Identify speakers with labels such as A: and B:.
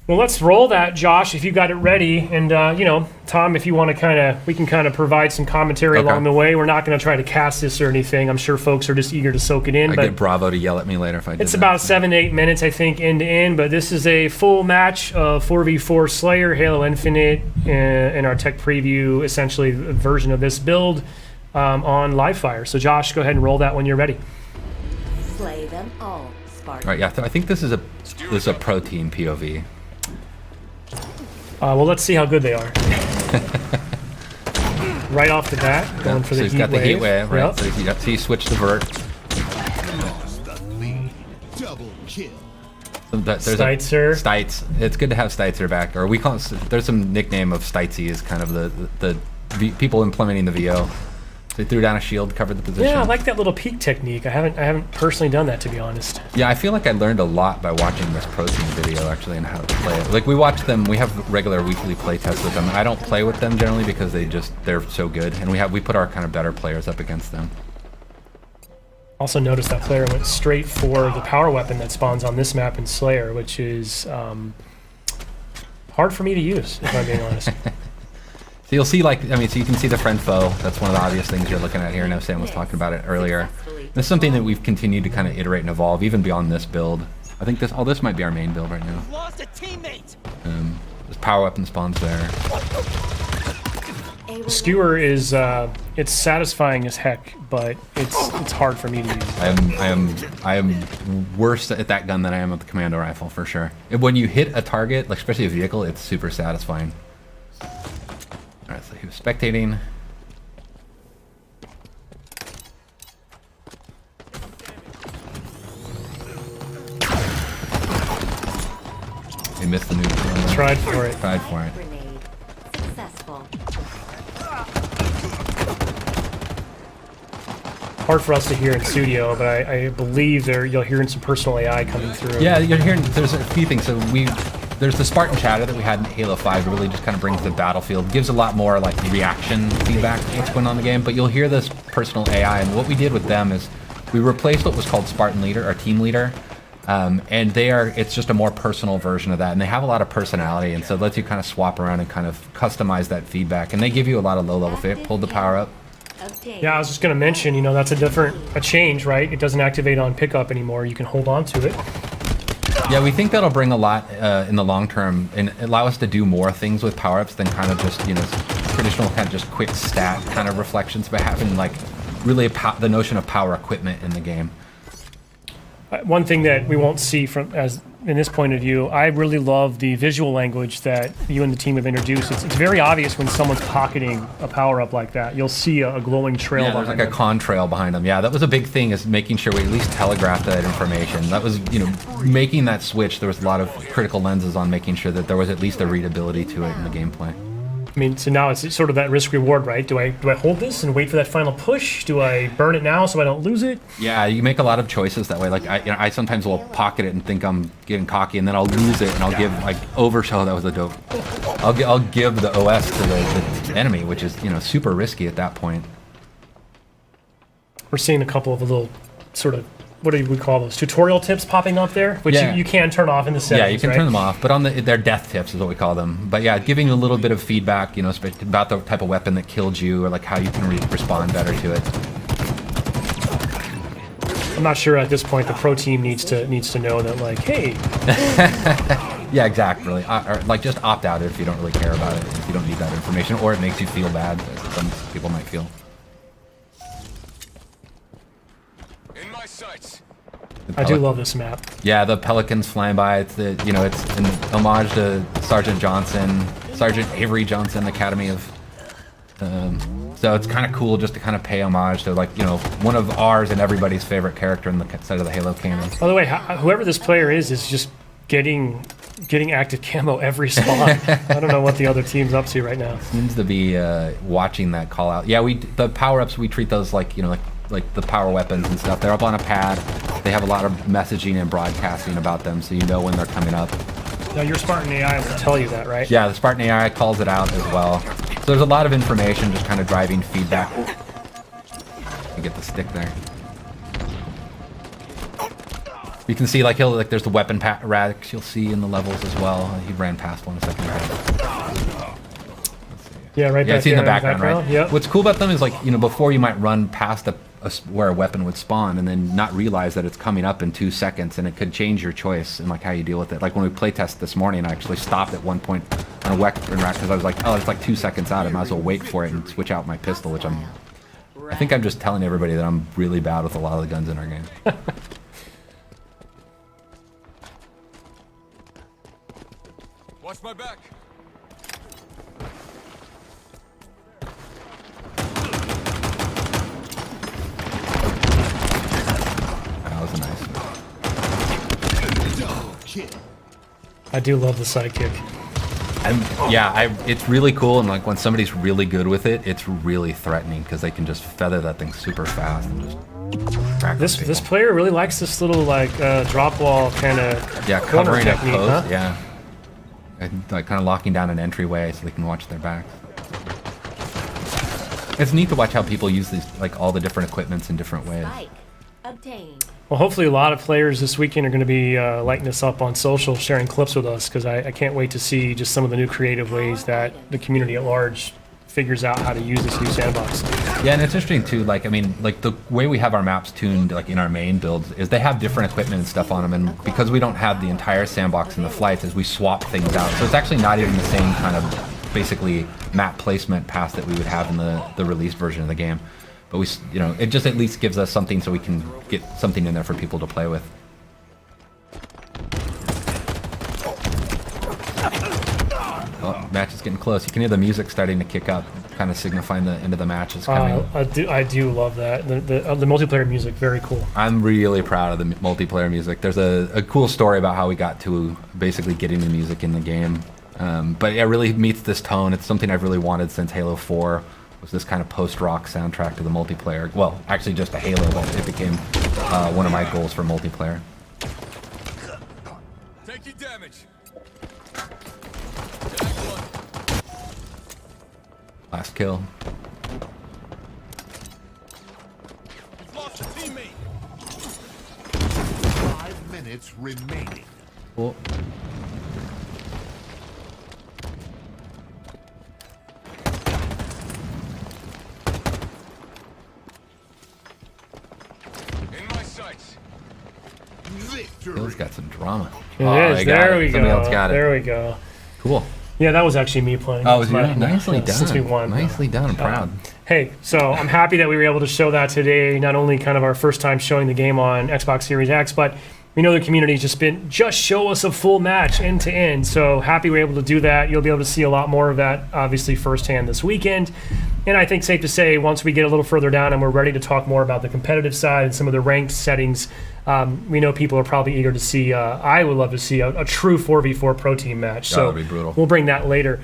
A: Well, let's roll that, Josh, if you got it ready. And, you know, Tom, if you want to we can kind of provide some commentary along the way. We're not going to try to cast this or anything. I'm sure folks are just eager to soak it in.
B: I
A: but
B: get Bravo to yell at me later if I do.
A: It's about 7 to 8 minutes, I think, end to end. But this is a full match of 4v4 Slayer, Halo Infinite, in our tech preview, essentially a version of this build on Livefire. So, Josh, go ahead and roll that when you're ready.
C: Slay them all, Spartan.
B: All right, yeah, I think this is a pro team POV.
A: Well, let's see how good they are. Right off the bat, going for the
B: he's
A: heat
B: got the heat wave, right?
A: Yep.
B: So he switched the vert.
D: Double kill.
B: There's
A: Steitzer.
B: Stites. It's good to have Steitzer back, or we call it, there's some nickname of Stitesy is kind of the people implementing the VO. They threw down a shield, covered the position.
A: Yeah, I like that little peek technique. I haven't personally done that, to be honest.
B: Yeah, I feel like I learned a lot by watching this pro team video actually and how to play it. Like we watch them, we have regular weekly play tests with them. I don't play with them generally because they're so good, and we put our kind of better players up against them.
A: Also noticed that player went straight for the power weapon that spawns on this map in Slayer, which is hard for me to use, if I'm being honest.
B: So you'll see, so you can see the friend foe. That's one of the obvious things you're looking at here. I know Sam was talking about it earlier. This is something that we've continued to kind of iterate and evolve, even beyond this build. I think this might be our main build right now.
D: Lost a teammate.
B: This power weapon spawns there.
A: The skewer is it's satisfying as heck, but it's hard for me to use.
B: I am worse at that gun than I am at the commando rifle for sure. When you hit a target, like especially a vehicle, it's super satisfying. All right, so he was spectating. He missed the neutral.
A: Tried for it.
B: Tried for it.
C: Grenade successful.
A: Hard for us to hear in studio, but I believe you'll hear some personal AI coming through.
B: Yeah, you're hearing. There's a few things. So there's the Spartan chatter that we had in Halo 5. It really just kind of brings the battlefield, gives a lot more like reaction feedback to what's going on in the game. But you'll hear this personal AI, and what we did with them is we replaced what was called Spartan Leader, our team leader, and it's just a more personal version of that, and they have a lot of personality, and so it lets you kind of swap around and kind of customize that feedback, and they give you a lot of low-level fit. Pulled the power up.
A: Yeah, I was just going to mention, you know, that's a change, right? It doesn't activate on pickup anymore. You can hold on to it.
B: Yeah, we think that'll bring a lot in the long term and allow us to do more things with power-ups than kind of just, you know, traditional kind of just quick stat kind of reflections, but having like really the notion of power equipment in the game.
A: One thing that we won't see in this point of view, I really love the visual language that you and the team have introduced. It's very obvious when someone's pocketing a power-up like that. You'll see a glowing trail behind
B: there's like
A: them.
B: a contrail behind them. Yeah, that was a big thing, is making sure we at least telegraphed that information. That was, you know, making that switch. There was a lot of critical lenses on making sure that there was at least a readability to it in the gameplay.
A: I mean, so now it's sort of that risk-reward, right? Do I hold this and wait for that final push? Do I burn it now so I don't lose it?
B: Yeah, you make a lot of choices that way. Like I sometimes will pocket it and think I'm getting cocky, and then I'll lose it, and I'll give like overshow. That was a dope. I'll give the OS to the enemy, which is, you know, super risky at that point.
A: We're seeing a couple of little sort of, what do we call those, tutorial tips popping up there, which you can turn off in the settings.
B: Yeah, you can
A: right?
B: turn them off, but on they're death tips is what we call them. But yeah, giving a little bit of feedback, you know, about the type of weapon that killed you, or like how you can respond better to it.
A: I'm not sure at this point the pro team needs to know that, like, hey.
B: Yeah, exactly. Or like just opt out if you don't really care about it, if you don't need that information, or it makes you feel bad, as some people might feel.
D: In my sights.
A: I do love this map.
B: Yeah, the pelicans flying by. It's it's an homage to Sergeant Avery Johnson, Academy of. So it's kind of cool just to kind of pay homage to, like, you know, one of ours and everybody's favorite character in the side of the Halo canon.
A: By the way, whoever this player is just getting active camo every spot. I don't know what the other team's up to right now.
B: Seems to be watching that call out. Yeah, the power ups, we treat those like, you know, like the power weapons and stuff. They're up on a pad. They have a lot of messaging and broadcasting about them, so you know when they're coming up.
A: Now your Spartan AI will tell you that, right?
B: Yeah, the Spartan AI calls it out as well. So there's a lot of information just kind of driving feedback. You get the stick there. You can see like there's the weapon racks you'll see in the levels as well. He ran past one a second ago.
A: Yeah, right
B: Yeah,
A: back
B: it's in
A: there
B: the background, right?
A: Yep.
B: What's cool about them is like, you know, before you might run past where a weapon would spawn and then not realize that it's coming up in 2 seconds, and it could change your choice and like how you deal with it. Like when we playtest this morning, I actually stopped at one point on a weapon rack because I was like, oh, it's like 2 seconds out. I might as well wait for it and switch out my pistol, which I think I'm just telling everybody that I'm really bad with a lot of the guns in our game.
D: Watch my back.
B: That was a nice one.
D: Double kill.
A: I do love the sidekick.
B: It's really cool, and like when somebody's really good with it, it's really threatening because they can just feather that thing super fast and just crack
A: This
B: people.
A: this player really likes this little like drop wall kind of
B: Covering a
A: technique,
B: post,
A: huh?
B: yeah. And, like kind of locking down an entryway so they can watch their backs. It's neat to watch how people use these, like all the different equipments in different ways.
C: Spike obtained.
A: Well, hopefully a lot of players this weekend are going to be lighting us up on social, sharing clips with us, because I can't wait to see just some of the new creative ways that the community at large figures out how to use this new sandbox.
B: Yeah, and it's interesting too. Like, I mean, like the way we have our maps tuned, like in our main builds, is they have different equipment and stuff on them. And because we don't have the entire sandbox in the flights, is we swap things out. So it's actually not even the same kind of basically map placement path that we would have in the released version of the game. But we, you know, it just at least gives us something so we can get something in there for people to play with. Oh, match is getting close. You can hear the music starting to kick up, kind of signifying the end of the match is coming.
A: I do love that. The multiplayer music, very cool.
B: I'm really proud of the multiplayer music. There's a cool story about how we got to basically getting the music in the game. But it really meets this tone. It's something I've really wanted since Halo 4. Was this kind of post-rock soundtrack to the multiplayer. Well, actually just a Halo, but it became one of my goals for multiplayer.
D: Taking damage.
B: Last kill.
D: You've lost a teammate.
E: 5 minutes remaining.
B: Cool.
D: In my sights.
E: Victory.
B: Halo's got some drama.
A: It
B: Oh,
A: is.
B: they got
A: There
B: it.
A: we go.
B: Somebody else got it.
A: There we go.
B: Cool.
A: Yeah, that was actually me playing.
B: Oh, was you?
A: My-
B: Nicely done.
A: Since we won.
B: Nicely done. I'm proud.
A: Hey, so I'm happy that we were able to show that today. Not only kind of our first time showing the game on Xbox Series X, but we know the community's just show us a full match end to end. So happy we're able to do that. You'll be able to see a lot more of that, obviously, firsthand this weekend. And I think safe to say, once we get a little further down and we're ready to talk more about the competitive side and some of the ranked settings, we know people are probably eager to see. I would love to see a true 4v4 pro team match. So
B: that'd be brutal.
A: we'll bring that later.